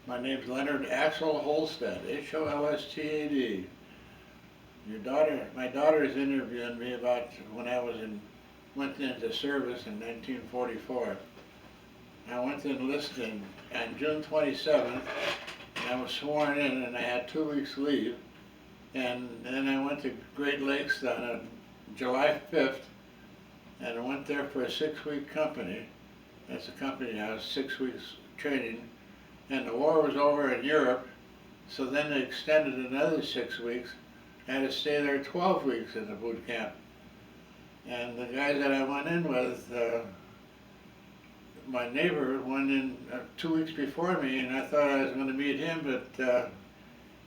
My name's Leonard Axel Holstad, Holstad. My daughter is interviewing me about when went into service in 1944. I went to enlist on June 27th, and I was sworn in, and I had 2 weeks leave. And then I went to Great Lakes on July 5th, and I went there for a 6-week company. That's a company I was 6 weeks training. And the war was over in Europe, so then they extended another 6 weeks. I had to stay there 12 weeks in the boot camp. And the guy that I went in with, my neighbor went in 2 weeks before me, and I thought I was going to meet him, but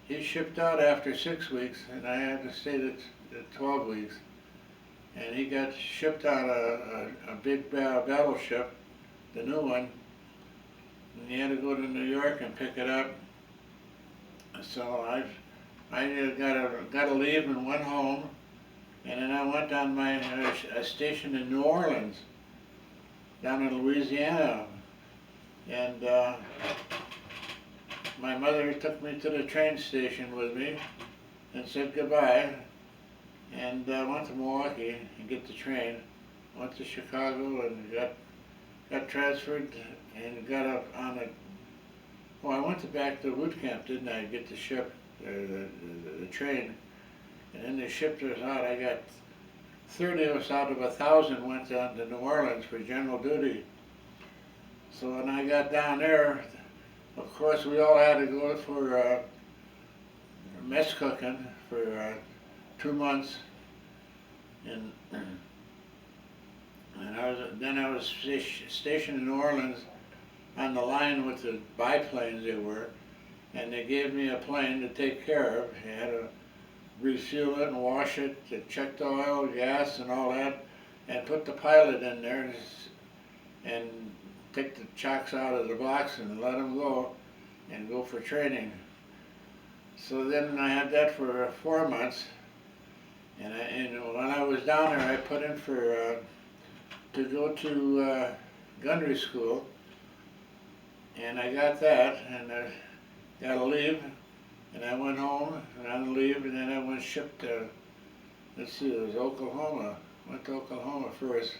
he shipped out after 6 weeks, and I had to stay the 12 weeks. And he got shipped out a big battleship, the new one, and he had to go to New York and pick it up. So I got to leave and went home, and then I went on my station in New Orleans, down in Louisiana, and my mother took me to the train station with me and said goodbye, and went to Milwaukee and get the train. Went to Chicago and got transferred and got up on a, well, I went back to boot camp, didn't I, get the ship, the train, and then they shipped us out. I got 30 of us out of 1,000 went down to New Orleans for general duty. So when I got down there, of course we all had to go for mess cooking for 2 months, and I was stationed in New Orleans on the line with the biplanes they were, and they gave me a plane to take care of. You had to refuel it and wash it, to check the oil, gas, and all that, and put the pilot in there and take the chocks out of the box and let them go and go for training. So then I had that for 4 months, and when I was down there, I put in for to go to gunnery school, and I got that, and I got to leave, and I went home and on leave, and then I went shipped to, let's see, it was Oklahoma. Went to Oklahoma first.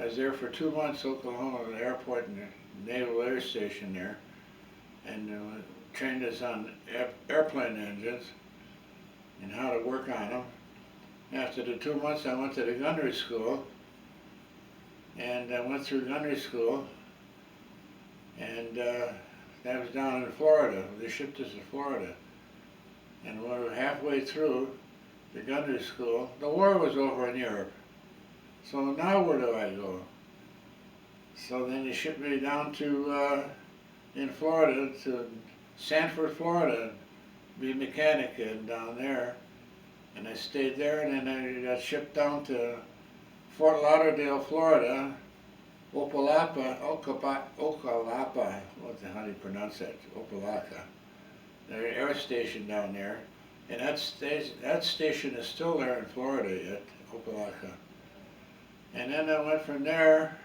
I was there for 2 months, Oklahoma, the airport and the Naval Air Station there, and trained us on airplane engines and how to work on them. After the 2 months, I went to the gunnery school, and I went through gunnery school, and that was down in Florida. They shipped us to Florida. And when we were halfway through the gunnery school, the war was over in Europe. So now where do I go? So then they shipped me down to, in Florida, to Sanford, Florida, be a mechanic down there. And I stayed there, and then I got shipped down to Fort Lauderdale, Florida, Opelika, how do you pronounce that? Opelika. There's an air station down there, and that station is still there in Florida yet, Opelika. And then I went from there,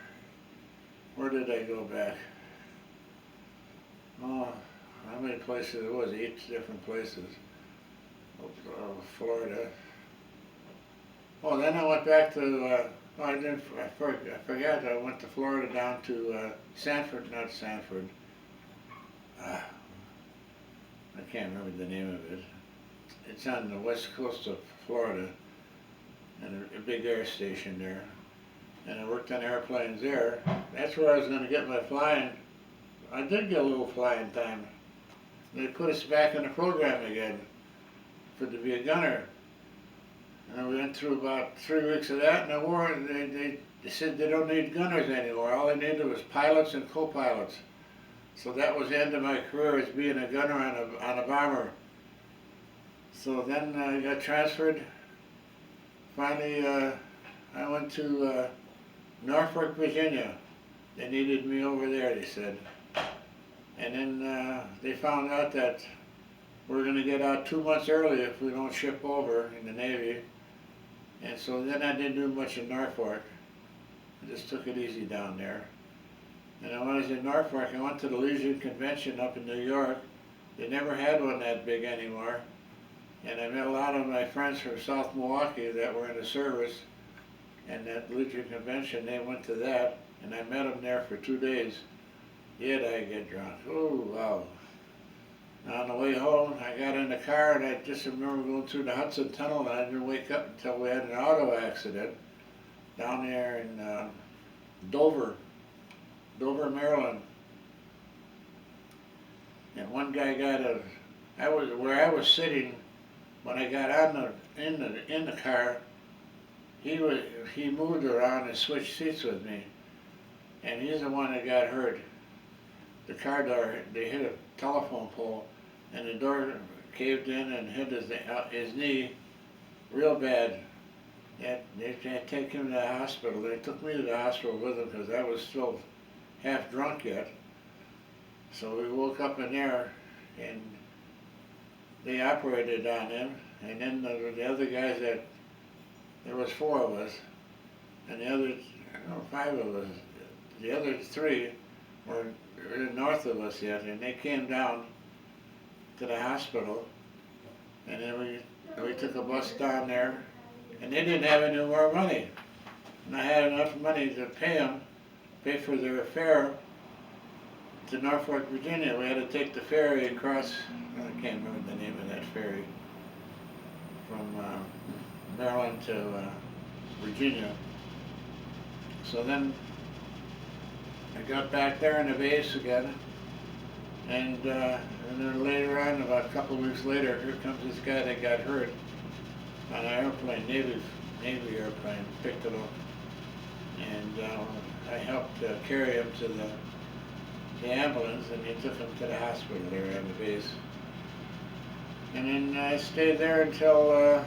where did I go back? Oh, how many places it was? 8 different places. Florida. Oh, then I went back to, I forgot, I went to Florida down to Sanford, not Sanford. I can't remember the name of it. It's on the west coast of Florida, and a big air station there. And I worked on airplanes there. That's where I was going to get my flying. I did get a little flying time. They put us back in the program again to be a gunner. And we went through about 3 weeks of that, and the war, they said they don't need gunners anymore. All they needed was pilots and co-pilots. So that was the end of my career as being a gunner on a bomber. So then I got transferred. Finally, I went to Norfolk, Virginia. They needed me over there, they said. And then they found out that we're going to get out 2 months early if we don't ship over in the Navy. And so then I didn't do much in Norfolk. I just took it easy down there. And then when I was in Norfolk, I went to the Legion Convention up in New York. They never had one that big anymore. And I met a lot of my friends from South Milwaukee that were in the service. And that Legion Convention, they went to that. And I met them there for 2 days. Yeah, I get drunk. Oh, wow. On the way home, I got in the car and I just remember going through the Hudson Tunnel and I didn't wake up until we had an auto accident down there in Dover, Maryland. And one guy got where I was sitting when I got in the car. He moved around and switched seats with me, and he's the one that got hurt. The car door, they hit a telephone pole, and the door caved in and hit his knee real bad. They had to take him to the hospital. They took me to the hospital with them because I was still half drunk yet. So we woke up in there, and they operated on him. And then the other guys there was 4 of us, and the other, 5 of us. The other 3 were north of us yet, and they came down to the hospital, and then we took a bus down there, and they didn't have any more money. And I had enough money to pay for their fare to Norfolk, Virginia. We had to take the ferry across, I can't remember the name of that ferry, from Maryland to Virginia. So then I got back there in the base again, and then later on, about a couple of weeks later, here comes this guy that got hurt on an airplane, Navy airplane, picked it up, and I helped carry him to the ambulance, and they took him to the hospital there on the base. And then I stayed there until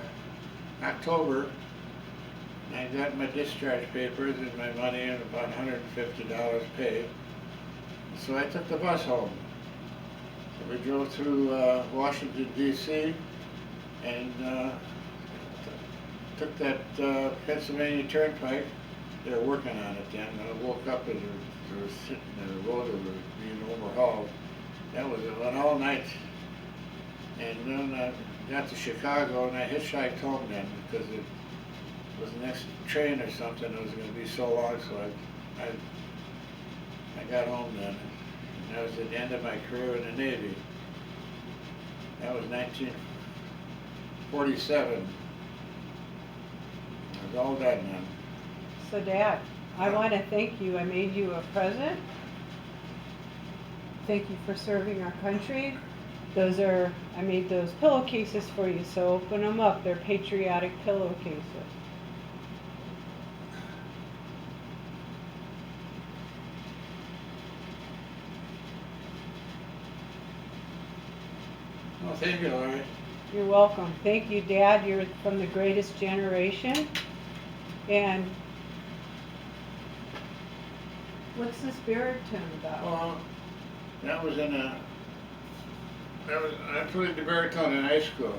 October. I got my discharge papers and my money and about $150 paid. So I took the bus home. So we drove through Washington, D.C. and took that Pennsylvania Turnpike. They were working on it then. I woke up as we were sitting in the road that was being overhauled. That was an all night. And then I got to Chicago and I hitchhiked home then because it was the next train or something. It was going to be so long, so I got home then. And that was at the end of my career in the Navy. That was 1947. I was all done then. So Dad, I want to thank you. I made you a present. Thank you for serving our country. I made those pillowcases for you, so open them up. They're patriotic pillowcases. Well, thank you, Larry. You're welcome. Thank you, Dad. You're from the greatest generation. And what's this baritone about? Well, I played the baritone in high school.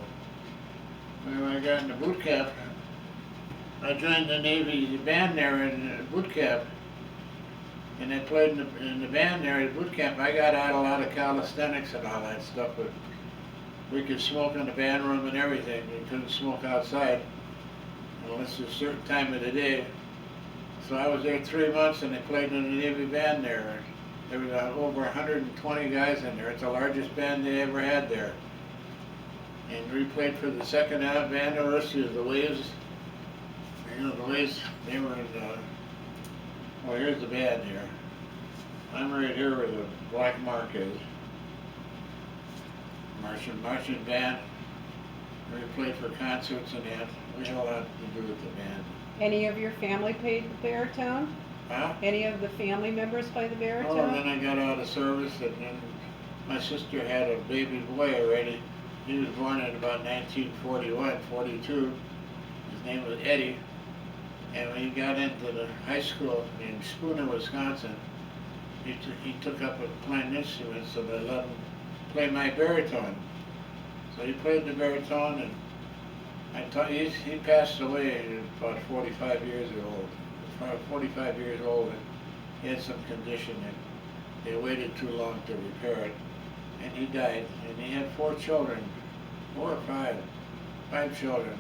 When I got into boot camp, I joined the Navy band there in boot camp, and I played in the band there at boot camp. I got out a lot of calisthenics and all that stuff, but we could smoke in the band room and everything. We couldn't smoke outside unless it's a certain time of the day. So I was there 3 months, and I played in the Navy band there. There was over 120 guys in there. It's the largest band they ever had there. And we played for the second band of the Waves. The Waves, they were in well, here's the band here. I'm right here where the black mark is. Marching band. We played for concerts and that. We had a lot to do with the band. Any of your family played the baritone? Huh? Any of the family members play the baritone? Oh, and then I got out of service, and then my sister had a baby boy already. He was born in about 1941, 42. His name was Eddie. And when he got into the high school in Spooner, Wisconsin, he took up playing instruments, so they let him play my baritone. So he played the baritone, and he passed away at about 45 years old. 45 years old, and he had some condition that They waited too long to repair it, and he died. And he had 4 children, 4 or 5 children.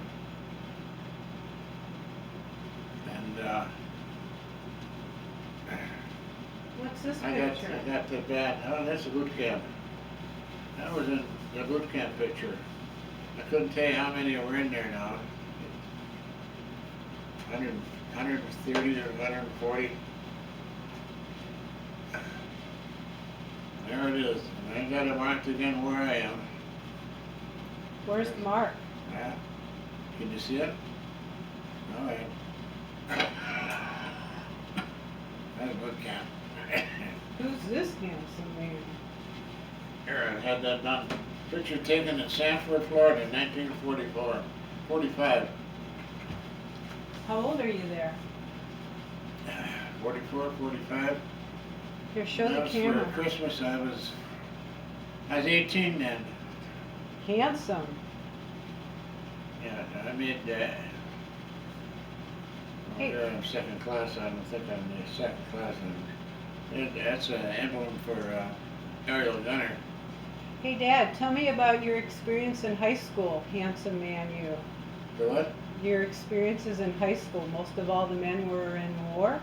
And What's this I picture? got the bad. Oh, that's a boot camp. That was in the boot camp picture. I couldn't tell you how many were in there now. 130 or 140. There it is. And I got it marked again where I am. Where's the mark? Yeah. Can you see it? All right. That's boot camp. Who's this handsome man? Here, I had that done. Picture taken in Sanford, Florida in 1944, 45. How old are you there? 44, 45. Here, show the That was camera. for Christmas. I was 18 then. Handsome. Yeah, I made Hey. I'm second class. I don't think I'm the second class. That's an emblem for aerial gunner. Hey, Dad, tell me about your experience in high school, handsome man you. The what? Your experiences in high school. Most of all the men were in war.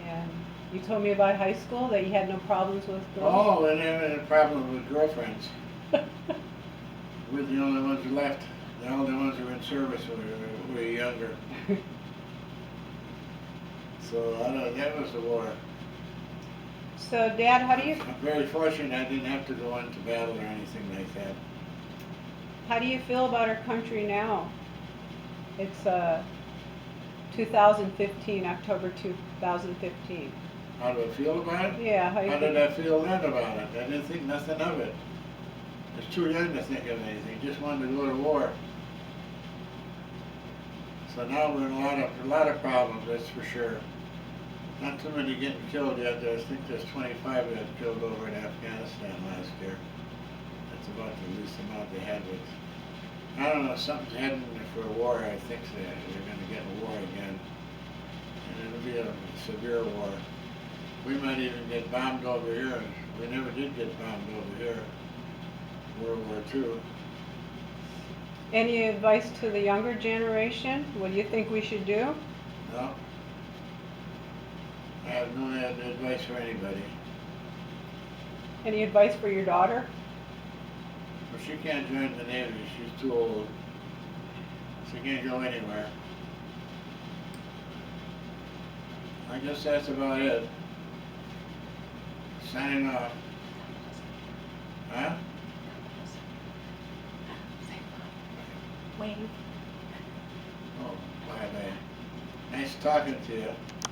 And you told me about high school, that you had no problems with girls. Oh, and I had a problem with girlfriends. We're the only ones who left. The only ones who were in service were younger. So that was the war. So, Dad, how do you I'm very fortunate I didn't have to go into battle or anything like that. feel about our country now? It's 2015, October 2015. How do I feel about it? Yeah, how you How did think? I feel then about it? I didn't think nothing of it. I was too young to think of anything. Just wanted to go to war. So now we're in a lot of problems, that's for sure. Not too many getting killed yet. I think there's 25 that got killed over in Afghanistan last year. That's about the least amount they had. With I don't know, something's heading for a war. I think they're going to get a war again, and it'll be a severe war. We might even get bombed over here. We never did get bombed over here. World War II. Any advice to the younger generation? What do you think we should do? No. I have no advice for anybody. Any advice for your daughter? Well, she can't join the Navy. She's too old. She can't go anywhere. I guess that's about it. Signing off. Huh? Wave. Oh, bye-bye. Nice talking to you.